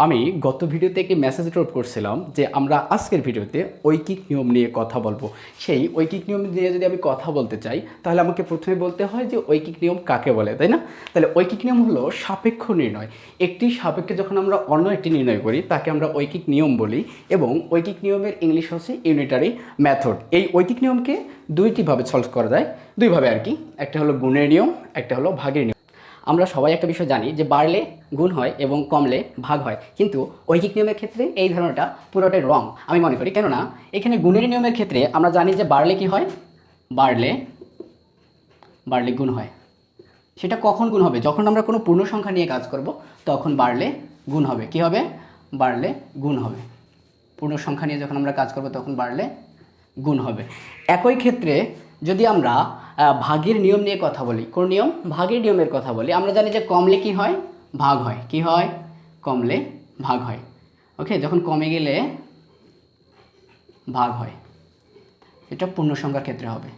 আমি গত ভিডিওতে একটি মেসেজ ড্রপ করছিলাম যে আমরা আজকের ভিডিওতে ঐকিক নিয়ম নিয়ে কথা বলবো। সেই ঐকিক নিয়ম নিয়ে যদি আমি কথা বলতে চাই তাহলে আমাকে প্রথমে বলতে হয় যে ঐকিক নিয়ম কাকে বলে, তাই না? তাহলে ঐকিক নিয়ম হলো সাপেক্ষ নির্ণয়। একটি সাপেক্ষে যখন আমরা অন্য একটি নির্ণয় করি তাকে আমরা ঐকিক নিয়ম বলি এবং ঐকিক নিয়মের ইংলিশ হচ্ছে ইউনিটারি মেথড। এই ঐকিক নিয়মকে দুইটিভাবে সলভ করা যায়, দুইভাবে আর কি। একটা হলো গুণের নিয়ম, একটা হলো ভাগের নিয়ম। আমরা সবাই একটা বিষয় জানি যে বাড়লে গুণ হয় এবং কমলে ভাগ হয়, কিন্তু ঐকিক নিয়মের ক্ষেত্রে এই ধারণাটা পুরোটাই রং আমি মনে করি। কেননা এখানে গুণের নিয়মের ক্ষেত্রে আমরা জানি যে বাড়লে কি হয়, বাড়লে গুণ হয়। সেটা কখন গুণ হবে? যখন আমরা কোনো পূর্ণ সংখ্যা নিয়ে কাজ করব তখন বাড়লে গুণ হবে। কি হবে? বাড়লে গুণ হবে। পূর্ণ সংখ্যা নিয়ে যখন আমরা কাজ করব তখন বাড়লে গুণ হবে। একই ক্ষেত্রে যদি আমরা ভাগের নিয়ম নিয়ে কথা বলি, কোন নিয়ম? ভাগের নিয়মের কথা বলি, আমরা জানি যে কমলে কি হয়, ভাগ হয়। কি হয়? কমলে ভাগ হয়। ওকে, যখন কমে গেলে ভাগ হয়। এটা পূর্ণ সংখ্যার ক্ষেত্রে হবে,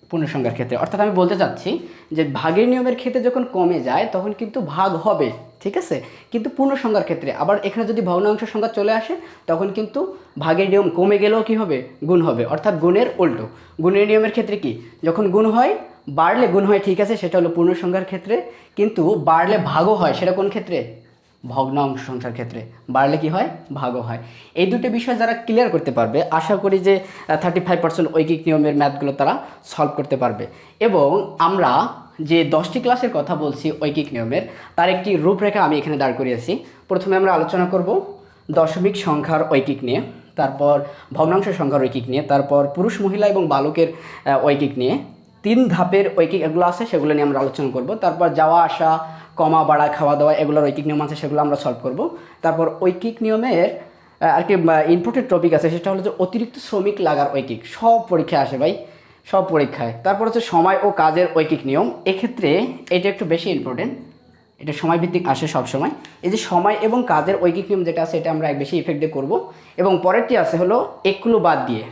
পূর্ণ সংখ্যার ক্ষেত্রে। অর্থাৎ আমি বলতে চাচ্ছি যে ভাগের নিয়মের ক্ষেত্রে যখন কমে যায় তখন কিন্তু ভাগ হবে, ঠিক আছে? কিন্তু পূর্ণ সংখ্যার ক্ষেত্রে আবার এখানে যদি ভগ্নাংশ সংখ্যা চলে আসে তখন কিন্তু ভাগের নিয়ম কমে গেলেও কি হবে? গুণ হবে। অর্থাৎ গুণের উল্টো। গুণের নিয়মের ক্ষেত্রে কি, যখন গুণ হয় বাড়লে গুণ হয়, ঠিক আছে, সেটা হলো পূর্ণ সংখ্যার ক্ষেত্রে। কিন্তু বাড়লে ভাগও হয়, সেটা কোন ক্ষেত্রে? ভগ্নাংশ সংখ্যার ক্ষেত্রে। বাড়লে কি হয়? ভাগও হয়। এই দুটো বিষয় যারা ক্লিয়ার করতে পারবে আশা করি যে 35% ঐকিক নিয়মের ম্যাথগুলো তারা সলভ করতে পারবে। এবং আমরা যে 10টি ক্লাসের কথা বলছি ঐকিক নিয়মের, তার একটি রূপরেখা আমি এখানে দাঁড় করিয়েছি। প্রথমে আমরা আলোচনা করব দশমিক সংখ্যার ঐকিক নিয়ে, তারপর ভগ্নাংশ সংখ্যার ঐকিক নিয়ে, তারপর পুরুষ মহিলা এবং বালকের ঐকিক নিয়ে। 3 ধাপের ঐকিক এগুলো আছে, সেগুলো নিয়ে আমরা আলোচনা করব। তারপর যাওয়া আসা, কমা বাড়া, খাওয়া দাওয়া, এগুলোর ঐকিক নিয়ম আছে, সেগুলো আমরা সলভ করব। তারপর ঐকিক নিয়মের আরেকটি ইম্পর্টেন্ট টপিক আছে, সেটা হলো যে অতিরিক্ত শ্রমিক লাগার ঐকিক। সব পরীক্ষায় আসে ভাই, সব পরীক্ষায়। তারপর হচ্ছে সময় ও কাজের ঐকিক নিয়ম। এক্ষেত্রে এটা একটু বেশি ইম্পর্টেন্ট, এটা সময় ভিত্তিক আসে সব সময়। এই যে সময় এবং কাজের ঐকিক নিয়ম যেটা আছে এটা আমরা বেশি ইফেক্ট দিয়ে করবো। এবং পরেরটি আছে হলো একগুলো বাদ দিয়ে।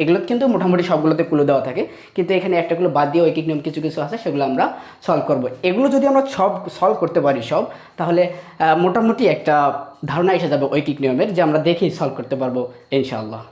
এগুলো কিন্তু মোটামুটি সবগুলোতে কুলো দেওয়া থাকে, কিন্তু এখানে একটাগুলো বাদ দিয়ে ঐকিক নিয়ম কিছু কিছু আছে, সেগুলো আমরা সলভ করব। এগুলো যদি আমরা সব সলভ করতে পারি সব, তাহলে মোটামুটি একটা ধারণা এসে যাবে ঐকিক নিয়মের, যে আমরা দেখেই সলভ করতে পারবো ইনশাআল্লাহ।